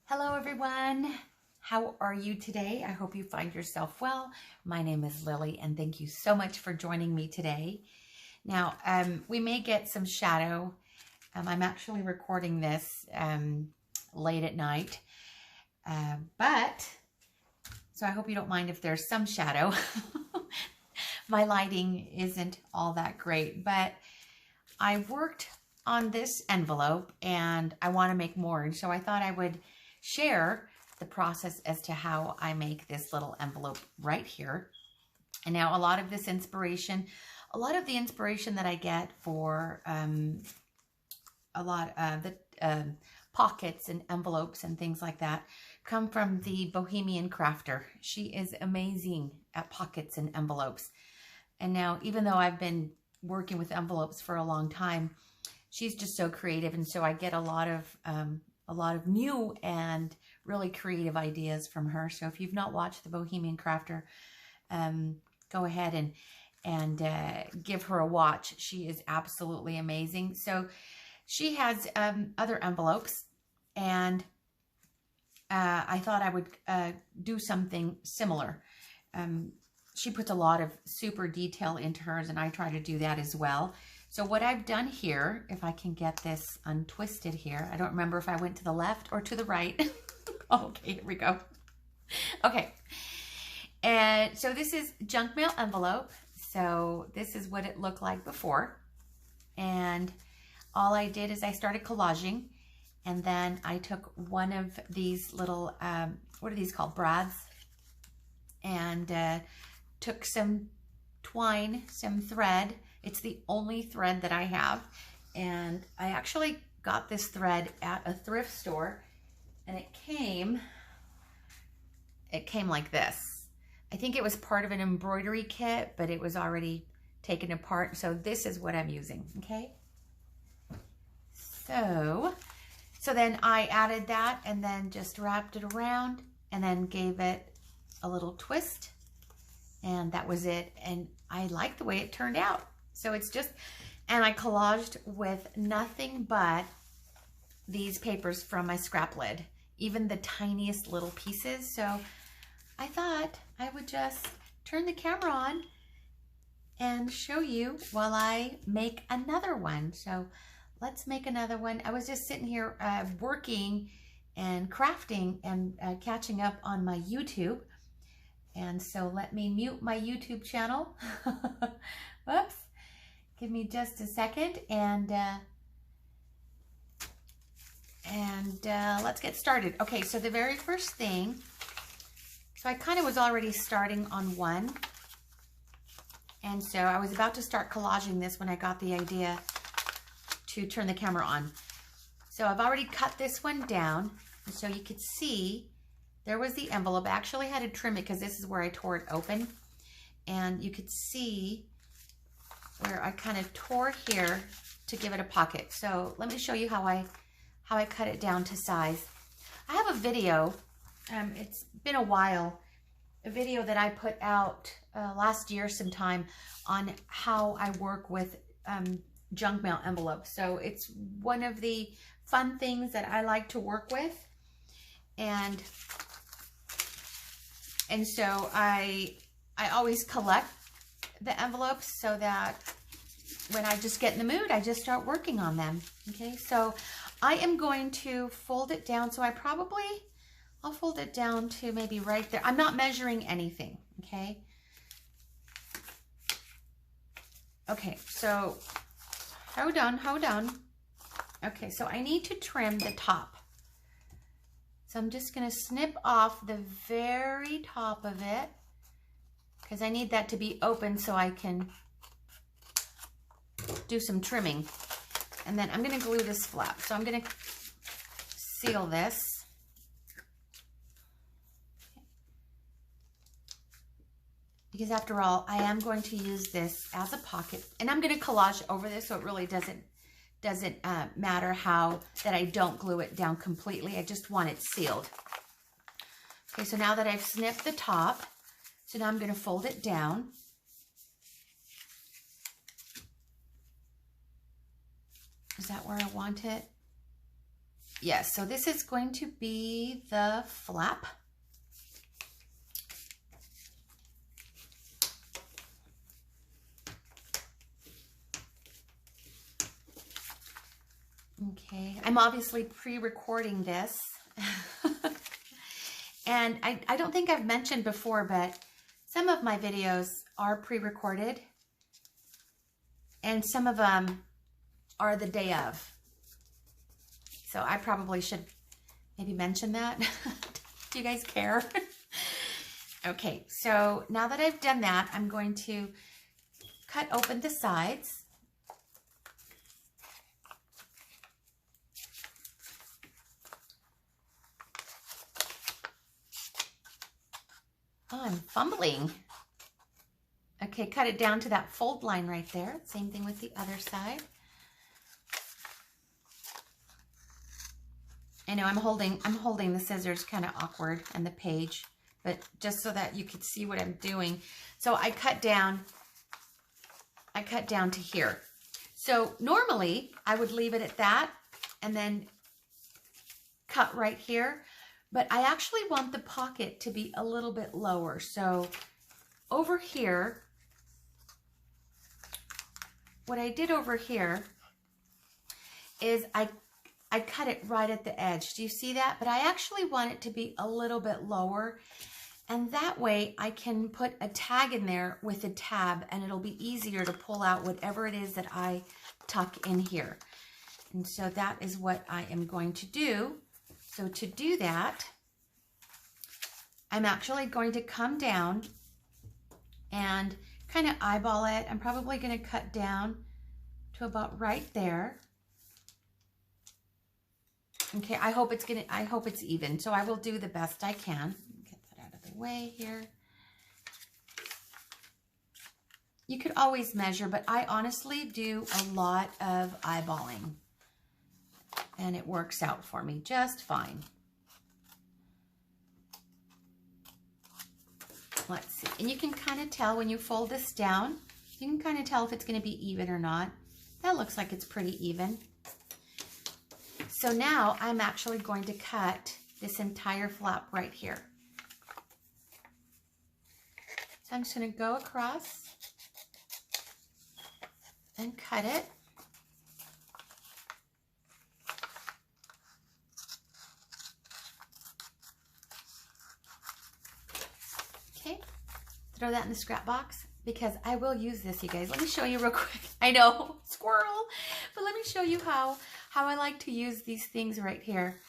Hello everyone. How are you today? I hope you find yourself well. My name is Lily and thank you so much for joining me today. Now, we may get some shadow. I'm actually recording this late at night, so I hope you don't mind if there's some shadow. My lighting isn't all that great, but I worked on this envelope and I want to make more. And so I thought I would share the process as to how I make this little envelope right here. And now a lot of the inspiration that I get for a lot of the pockets and envelopes and things like that come from the Bohemian Crafter. She is amazing at pockets and envelopes. And now, even though I've been working with envelopes for a long time, she's just so creative. And so I get a lot of new and really creative ideas from her. So if you've not watched the Bohemian Crafter, go ahead and give her a watch. She is absolutely amazing. So she has other envelopes, and I thought I would do something similar. She puts a lot of super detail into hers, and I try to do that as well. So what I've done here, if I can get this untwisted here, I don't remember if I went to the left or to the right. Okay, here we go. Okay, and so this is junk mail envelope. So this is what it looked like before. And all I did is I started collaging, and then I took one of these little, what are these called? Brads, and took some twine, some thread. It's the only thread that I have. And I actually got this thread at a thrift store, and it came like this. I think it was part of an embroidery kit, but it was already taken apart. So this is what I'm using, okay? So then I added that and then just wrapped it around and then gave it a little twist, and that was it. And I like the way it turned out. So it's just, and I collaged with nothing but these papers from my scrap lid, even the tiniest little pieces. So I thought I would just turn the camera on and show you while I make another one. So let's make another one. I was just sitting here working and crafting and catching up on my YouTube. And so let me mute my YouTube channel. Whoops. Give me just a second, and let's get started. Okay, so the very first thing, so I kind of was already starting on one, and so I was about to start collaging this when I got the idea to turn the camera on. So I've already cut this one down, and so you could see there was the envelope. I actually had to trim it because this is where I tore it open, and you could see where I kind of tore here to give it a pocket. So let me show you how I cut it down to size. I have a video, it's been a while, a video that I put out last year sometime on how I work with junk mail envelopes. So it's one of the fun things that I like to work with. And so I always collect the envelopes so that when I just get in the mood, I just start working on them. Okay, so I am going to fold it down. So I'll fold it down to maybe right there. I'm not measuring anything, okay? Okay, so hold on. Okay, so I need to trim the top. So I'm just gonna snip off the very top of it, because I need that to be open so I can do some trimming. And then I'm going to glue this flap. So I'm going to seal this. Because after all, I am going to use this as a pocket. And I'm going to collage over this, so it really doesn't matter how that I don't glue it down completely. I just want it sealed. Okay, so now that I've snipped the top, so now I'm going to fold it down. Is that where I want it? Yes, so this is going to be the flap. Okay, I'm obviously pre-recording this. And I don't think I've mentioned before, but some of my videos are pre-recorded and some of them are the day of. So I probably should maybe mention that. Do you guys care? Okay, so now that I've done that, I'm going to cut open the sides. Oh, I'm fumbling. Okay, cut it down to that fold line right there. Same thing with the other side. I know I'm holding the scissors kind of awkward and the page, but just so that you could see what I'm doing. So I cut down to here. So normally I would leave it at that and then cut right here, but I actually want the pocket to be a little bit lower. So over here, what I did over here is I cut it right at the edge. Do you see that? But I actually want it to be a little bit lower. And that way I can put a tag in there with a tab and it'll be easier to pull out whatever it is that I tuck in here. And so that is what I am going to do. So to do that, I'm actually going to come down and kind of eyeball it. I'm probably going to cut down to about right there. Okay, I hope it's even. So I will do the best I can. Get that out of the way here. You could always measure, but I honestly do a lot of eyeballing. And it works out for me just fine. Let's see. And you can kind of tell when you fold this down, you can kind of tell if it's going to be even or not. That looks like it's pretty even. So now I'm actually going to cut this entire flap right here. So I'm just going to go across and cut it. Okay, throw that in the scrap box because I will use this, you guys. Let me show you real quick. I know, squirrel, but let me show you how I like to use these things right here.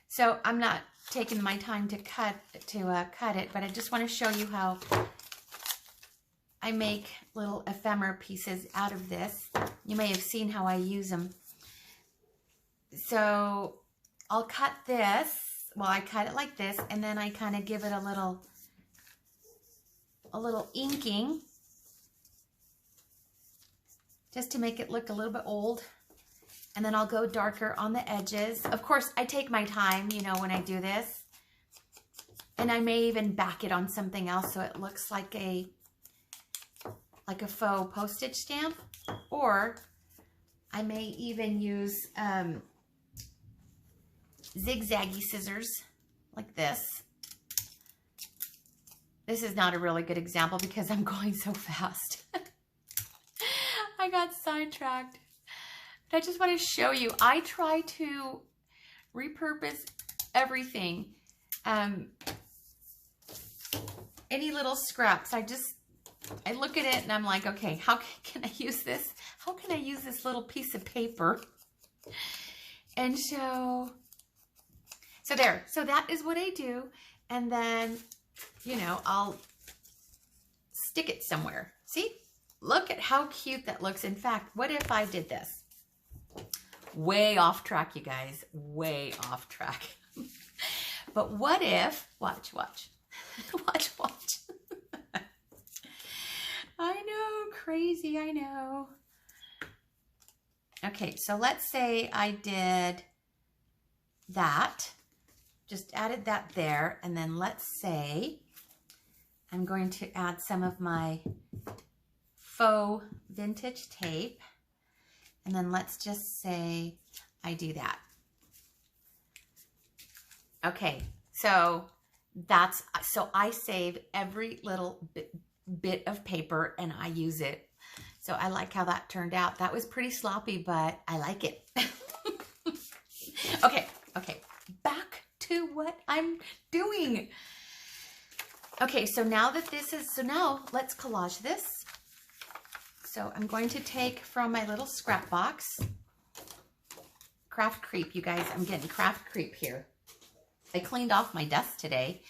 So I'm not taking my time to cut it, but I just want to show you how I make little ephemera pieces out of this. You may have seen how I use them. So I'll cut this. Well, I cut it like this, and then I kind of give it a little inking just to make it look a little bit old. And then I'll go darker on the edges. Of course, I take my time, you know, when I do this. And I may even back it on something else so it looks like a faux postage stamp. Or I may even use zigzaggy scissors like this. This is not a really good example because I'm going so fast. I got sidetracked. But I just want to show you, I try to repurpose everything. Any little scraps, I look at it and I'm like, okay, how can I use this? How can I use this little piece of paper? And so there. So that is what I do. And then, you know, I'll stick it somewhere. See? Look at how cute that looks. In fact, what if I did this? Way off track, you guys. Way off track. But what if, watch. watch. I know, crazy, I know. Okay, so let's say I did that. Just added that there. And then let's say I'm going to add some of my faux vintage tape. And then let's just say I do that. Okay, so I save every little bit of paper and I use it. So I like how that turned out. That was pretty sloppy, but I like it. Okay, back to what I'm doing. Okay, so now let's collage this. So I'm going to take from my little scrap box, Craft Creep, you guys, I'm getting Craft Creep here. I cleaned off my desk today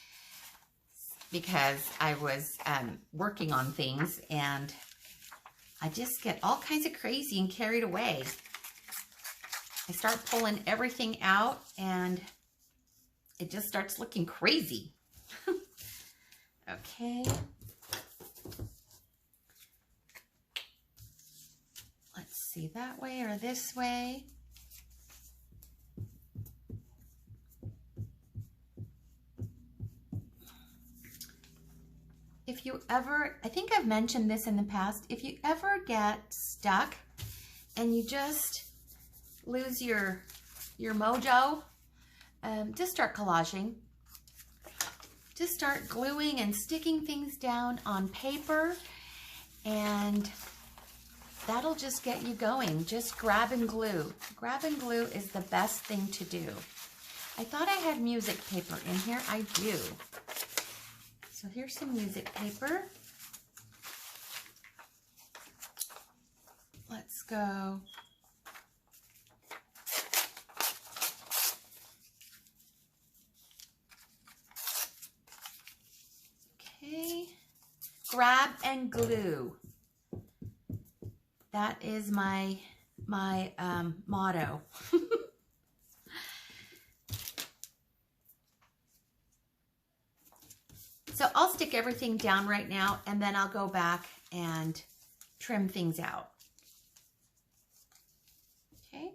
because I was working on things and I just get all kinds of crazy and carried away. I start pulling everything out and it just starts looking crazy. Okay. Let's see, that way or this way. If you ever, I think I've mentioned this in the past, if you ever get stuck and you just lose your mojo, just start collaging. Just start gluing and sticking things down on paper and that'll just get you going. Just grab and glue. Grab and glue is the best thing to do. I thought I had music paper in here. I do. So here's some music paper. Let's go. Okay. Grab and glue. That is my motto. So I'll stick everything down right now and then I'll go back and trim things out. Okay.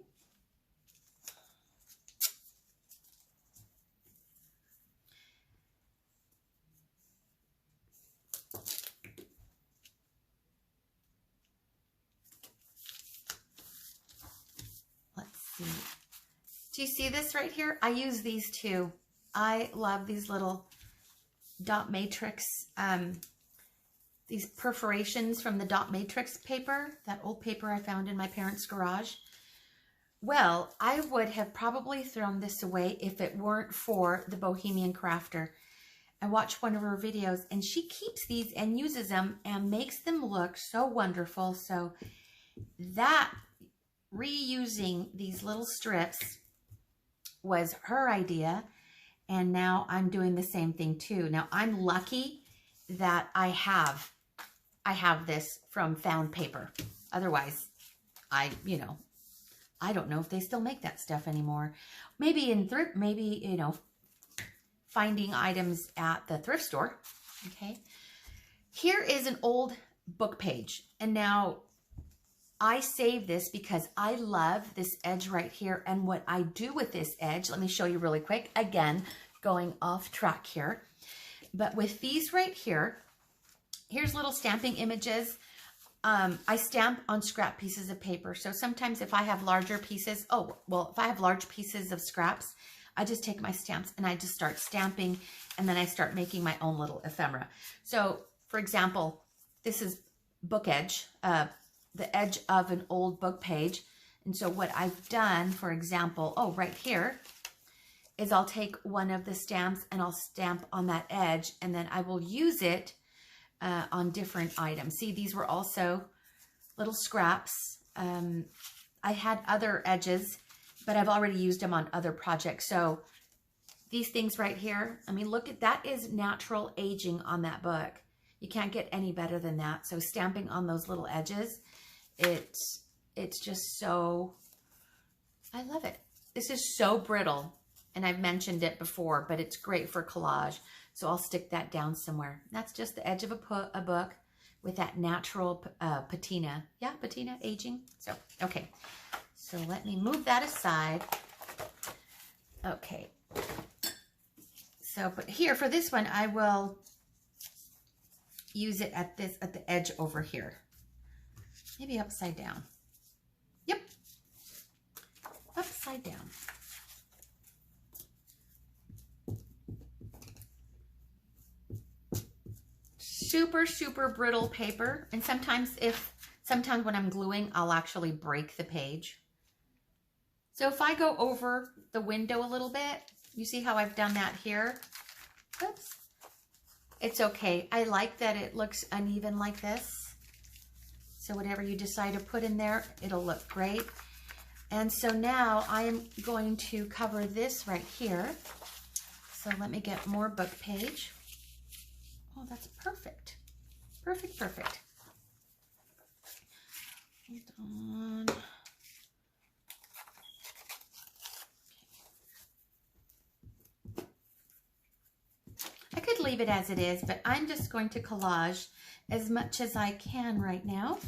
Let's see. Do you see this right here? I use these too. I love these little dot matrix, these perforations from the dot matrix paper, that old paper I found in my parents' garage. Well, I would have probably thrown this away if it weren't for the Bohemian Crafter. I watched one of her videos and she keeps these and uses them and makes them look so wonderful. So that reusing these little strips was her idea. And now I'm doing the same thing too. Now I'm lucky that I have this from found paper. Otherwise, I don't know if they still make that stuff anymore. Maybe in thrift, maybe, finding items at the thrift store. Okay. Here is an old book page. And now I save this because I love this edge right here. And what I do with this edge, let me show you really quick. Again, going off track here. But with these right here, here's little stamping images. I stamp on scrap pieces of paper. So sometimes if I have larger pieces, if I have large pieces of scraps, I just take my stamps and I just start stamping and then I start making my own little ephemera. So for example, this is book edge, the edge of an old book page. And so what I've done, for example, right here, is I'll take one of the stamps and I'll stamp on that edge and then I will use it on different items. See, these were also little scraps. I had other edges, but I've already used them on other projects. So these things right here, I mean, look at that, is natural aging on that book. You can't get any better than that. So stamping on those little edges, it's just so, I love it. This is so brittle, and I've mentioned it before, but it's great for collage. So I'll stick that down somewhere. That's just the edge of a book with that natural patina. Yeah, patina aging. So, okay. So let me move that aside. Okay. So, but here for this one, I will use it at the edge over here. Maybe upside down. Yep. Upside down. super, super brittle paper. And sometimes when I'm gluing, I'll actually break the page. So if I go over the window a little bit, you see how I've done that here? Oops. It's okay. I like that it looks uneven like this. So whatever you decide to put in there, it'll look great. And so now I am going to cover this right here. So let me get more book page. Oh, that's perfect. Perfect, perfect. Hold on. I could leave it as it is, but I'm just going to collage as much as I can right now.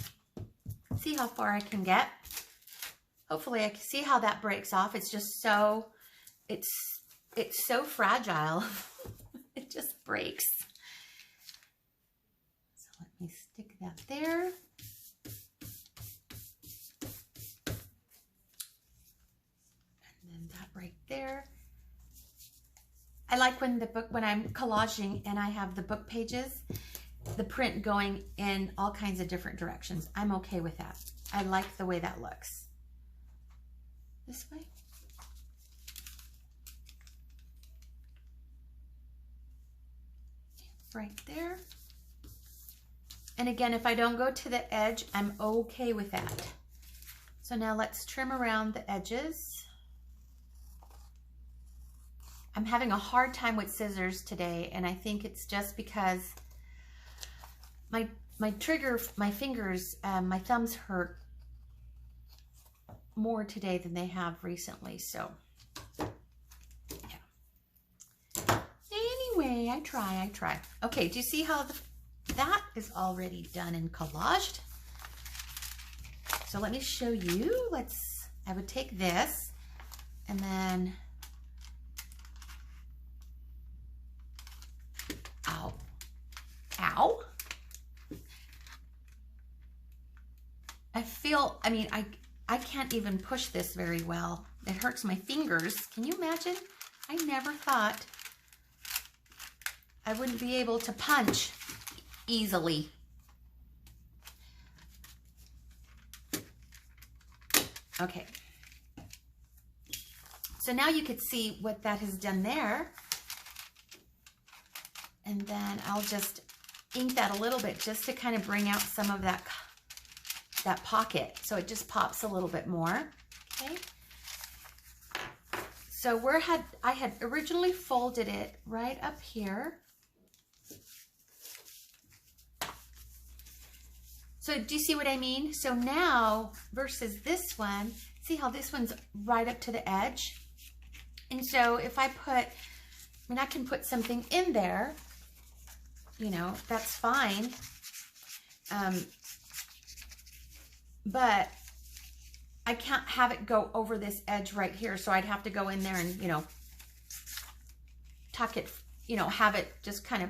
See how far I can get. Hopefully I can see how that breaks off. It's just so, it's so fragile. It just breaks. So let me stick that there. And then that right there. I like when I'm collaging and I have the book pages, the print going in all kinds of different directions. I'm okay with that. I like the way that looks. This way. Right there. And again, if I don't go to the edge, I'm okay with that. So now let's trim around the edges. I'm having a hard time with scissors today, and I think it's just because my fingers, my thumbs hurt more today than they have recently. So yeah. Anyway, I try. Okay, do you see how that is already done and collaged? So let me show you. I would take this and then, ow. I can't even push this very well. It hurts my fingers. Can you imagine? I never thought I wouldn't be able to punch easily. Okay. So now you could see what that has done there. And then I'll just ink that a little bit just to kind of bring out some of that pocket, so it just pops a little bit more. Okay. So I had originally folded it right up here. So do you see what I mean? So now versus this one, see how this one's right up to the edge? And so if I can put something in there, you know, that's fine. But I can't have it go over this edge right here. So I'd have to go in there and, you know, tuck it, you know, have it just kind of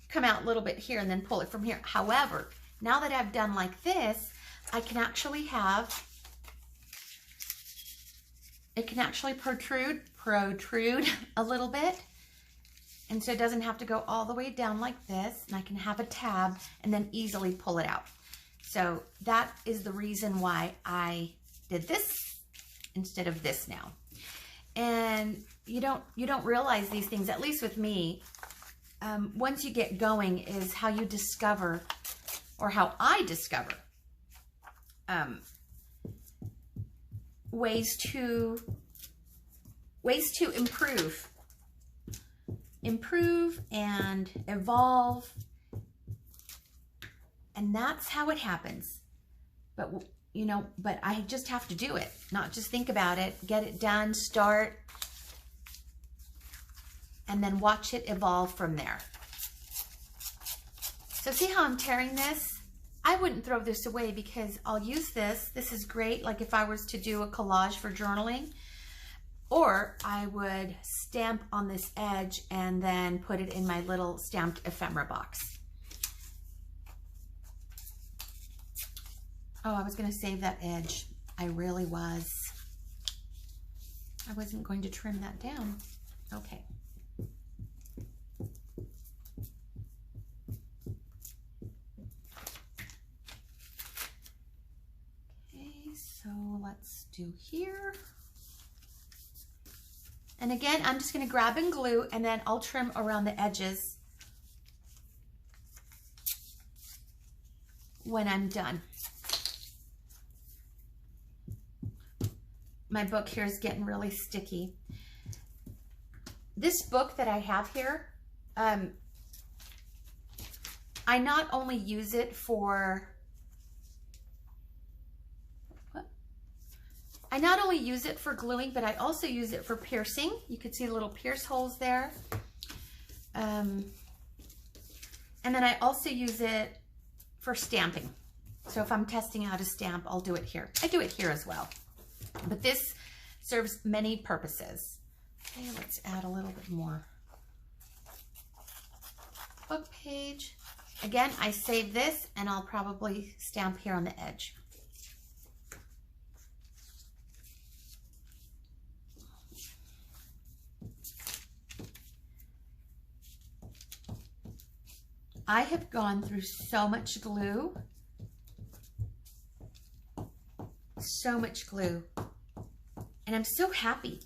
come out a little bit here and then pull it from here. However, now that I've done like this, I can actually protrude a little bit. And so it doesn't have to go all the way down like this. And I can have a tab and then easily pull it out. So that is the reason why I did this instead of this now. And you don't realize these things, at least with me. Once you get going is how you discover, or how I discover, ways to improve and evolve. And that's how it happens. But, you know, but I just have to do it, not just think about it, get it done, start, and then watch it evolve from there. So see how I'm tearing this? I wouldn't throw this away because I'll use this. This is great, like if I was to do a collage for journaling, or I would stamp on this edge and then put it in my little stamped ephemera box. Oh, I was going to save that edge. I really was. I wasn't going to trim that down. Okay. do here. And again, I'm just going to grab and glue, and then I'll trim around the edges when I'm done. My book here is getting really sticky. This book that I have here, I not only use it for, gluing, but I also use it for piercing. You can see the little pierce holes there. And then I also use it for stamping. So if I'm testing out a stamp, I'll do it here. I do it here as well. But this serves many purposes. Okay, let's add a little bit more. Book page. Again, I save this and I'll probably stamp here on the edge. I have gone through so much glue. So much glue. And I'm so happy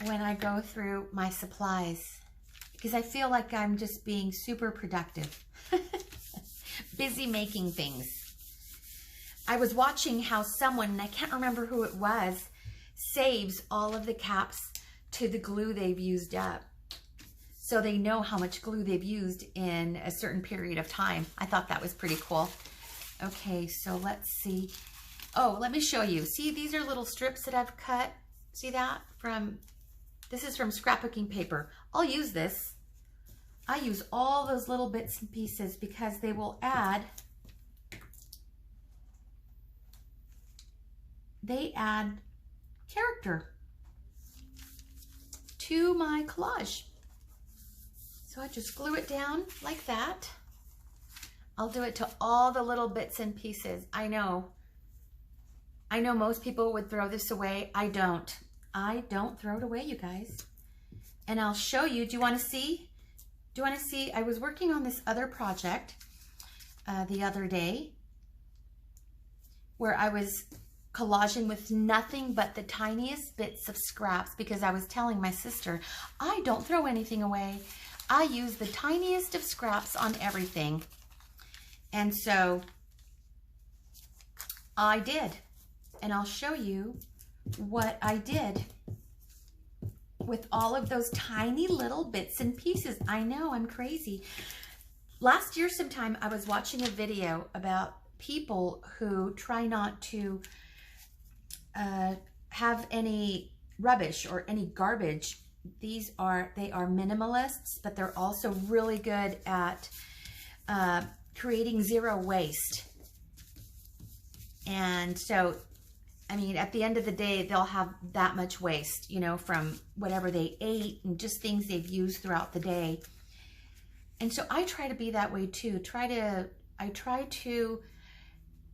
when I go through my supplies because I feel like I'm just being super productive. Busy making things. I was watching how someone, and I can't remember who it was, saves all of the caps to the glue they've used up. So they know how much glue they've used in a certain period of time. I thought that was pretty cool. Okay, so let's see. Oh, let me show you. See, these are little strips that I've cut. See that? This is from scrapbooking paper. I'll use this. I use all those little bits and pieces because they will add, character to my collage. So I just glue it down like that. I'll do it to all the little bits and pieces. I know most people would throw this away. I don't. I don't throw it away, you guys. And I'll show you. Do you want to see? Do you want to see? I was working on this other project the other day where I was collaging with nothing but the tiniest bits of scraps because I was telling my sister, I don't throw anything away. I use the tiniest of scraps on everything. And so I did. And I'll show you what I did with all of those tiny little bits and pieces. I know, I'm crazy. Last year sometime I was watching a video about people who try not to have any rubbish or any garbage. They are minimalists, but they're also really good at creating zero waste. And so, I mean, at the end of the day, they'll have that much waste, you know, from whatever they ate and just things they've used throughout the day. And so I try to be that way too. I try to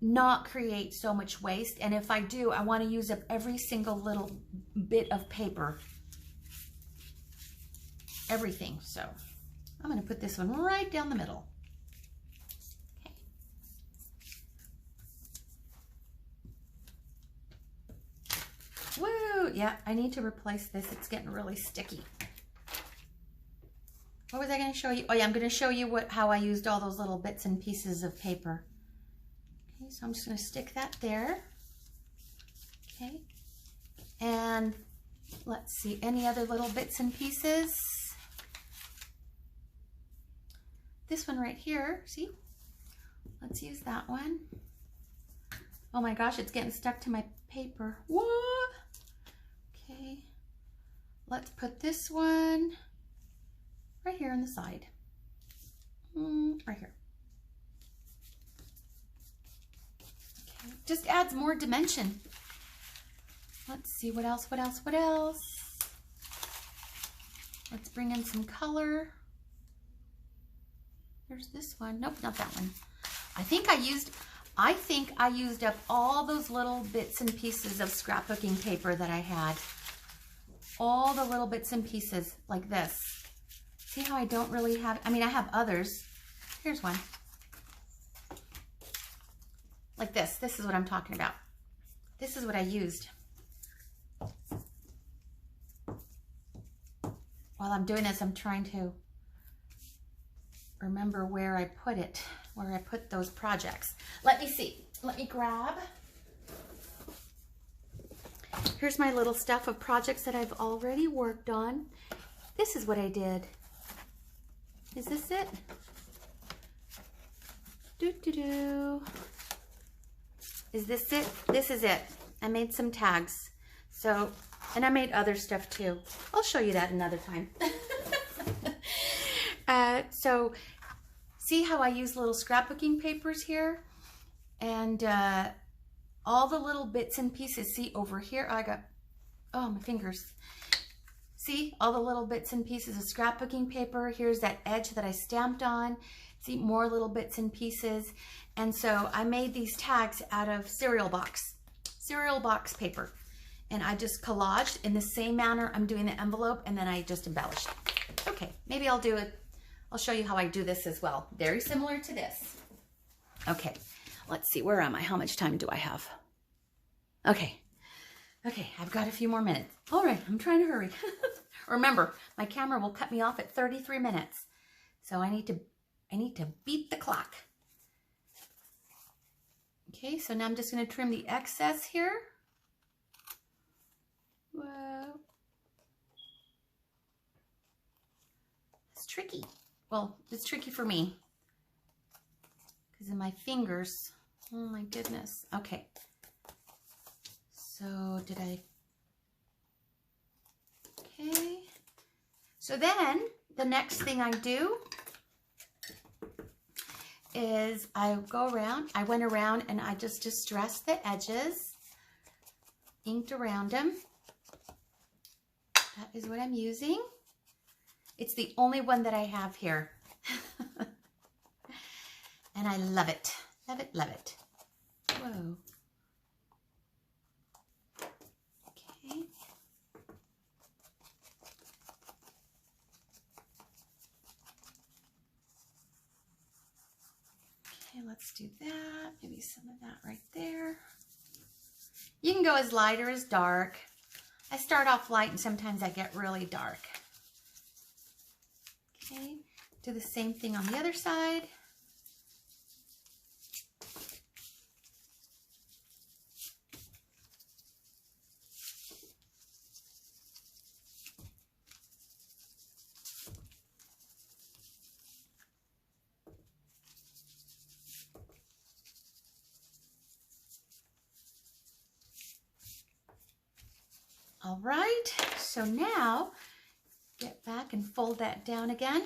not create so much waste. And if I do, I want to use up every single little bit of paper. Everything. So I'm going to put this one right down the middle. Okay. Woo! Yeah, I need to replace this. It's getting really sticky. What was I going to show you? Oh yeah, I'm going to show you how I used all those little bits and pieces of paper. Okay, so I'm just going to stick that there. Okay. And let's see, any other little bits and pieces? This one right here, see? Let's use that one. Oh my gosh, it's getting stuck to my paper. What? Okay, let's put this one right here on the side. Right here. Okay, just adds more dimension. Let's see, what else? Let's bring in some color. There's this one. Nope, not that one. I think I used up all those little bits and pieces of scrapbooking paper that I had. All the little bits and pieces like this. See how I don't really have, I mean, I have others. Here's one. Like this. This is what I'm talking about. this is what I used. While I'm doing this, I'm trying to remember where I put it, where I put those projects. Let me see. Let me grab. Here's my little stuff of projects that I've already worked on. This is what I did. Is this it? Doo-doo-doo. Is this it? This is it. I made some tags. So, and I made other stuff too. I'll show you that another time. So, see how I use little scrapbooking papers here? And all the little bits and pieces. See, over here I got, oh, my fingers. See, all the little bits and pieces of scrapbooking paper. Here's that edge that I stamped on. See, more little bits and pieces. And so I made these tags out of cereal box paper. And I just collaged in the same manner I'm doing the envelope, and then I just embellished. Okay, maybe I'll do it. I'll show you how I do this as well. Very similar to this. Okay, let's see, where am I? How much time do I have? Okay, I've got a few more minutes. All right, I'm trying to hurry. Remember, my camera will cut me off at 33 minutes. So I need to beat the clock. Okay, so now I'm just going to trim the excess here. Whoa. It's tricky. Well, it's tricky for me because of my fingers. Oh my goodness. Okay. So did I? Okay. So then the next thing I do is I went around and I just distressed the edges, inked around them. That is what I'm using. It's the only one that I have here. And I love it. Love it, love it. Whoa. Okay. Okay, let's do that. Maybe some of that right there. You can go as light or as dark. I start off light and sometimes I get really dark. Okay, do the same thing on the other side. All right, so now get back and fold that down again.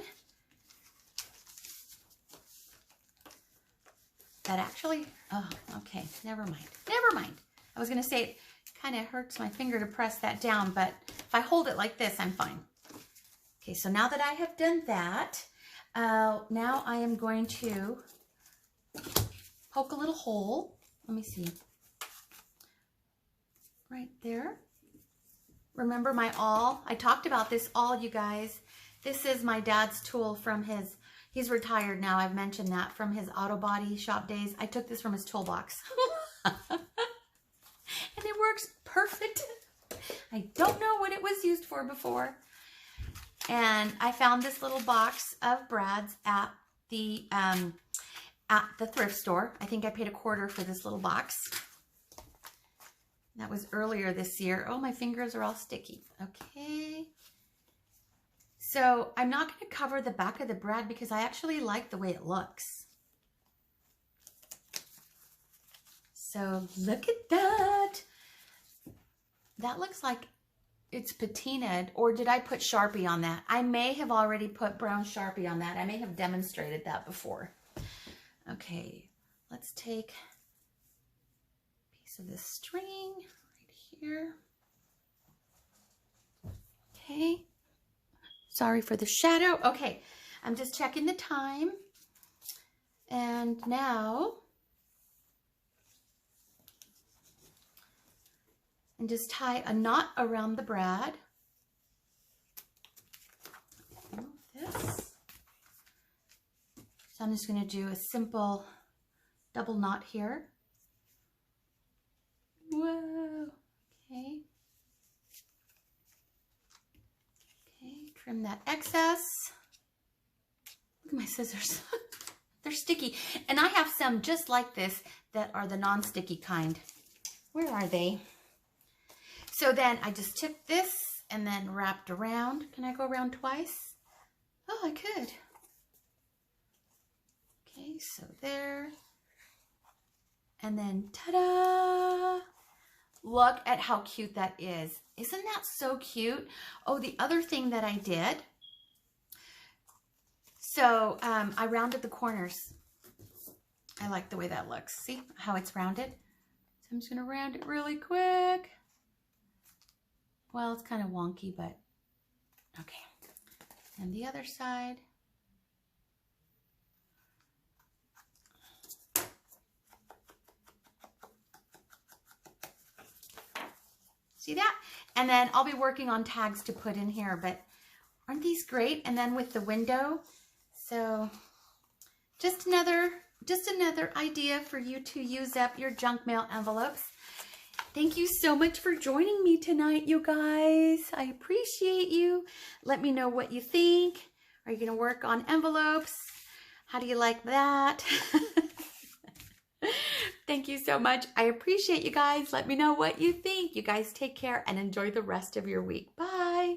That actually, oh, okay, never mind. Never mind. I was gonna say it kind of hurts my finger to press that down, but if I hold it like this, I'm fine. Okay, so now that I have done that, now I am going to poke a little hole. Let me see. Right there. Remember my awl? I talked about this awl, you guys. This is my dad's tool from his, he's retired now, I've mentioned that, from his auto body shop days. I took this from his toolbox. And it works perfect. I don't know what it was used for before. And I found this little box of brads at the thrift store. I think I paid $1 for this little box. That was earlier this year. Oh, my fingers are all sticky. Okay. So I'm not going to cover the back of the brad because I actually like the way it looks. So look at that. That looks like it's patinaed, or did I put Sharpie on that? I may have already put brown Sharpie on that. I may have demonstrated that before. Okay, let's take of this string right here. Okay, sorry for the shadow. Okay, I'm just checking the time, and now and just tie a knot around the brad. Move this. So I'm just going to do a simple double knot here. Whoa. Okay. Okay, trim that excess. Look at my scissors. They're sticky. And I have some just like this that are the non-sticky kind. Where are they? So then I just took this and then wrapped around. Can I go around twice? Oh, I could. Okay, so there. And then ta-da! Look at how cute that is. Isn't that so cute? Oh, the other thing that I did, so I rounded the corners. I like the way that looks. See how it's rounded? So I'm just gonna round it really quick. Well, it's kind of wonky, but okay. And the other side. See that? And then I'll be working on tags to put in here, but aren't these great? And then with the window, so just another idea for you to use up your junk mail envelopes. Thank you so much for joining me tonight, you guys. I appreciate you. Let me know what you think. Are you gonna work on envelopes? How do you like that? Thank you so much. I appreciate you guys. Let me know what you think. You guys take care and enjoy the rest of your week. Bye.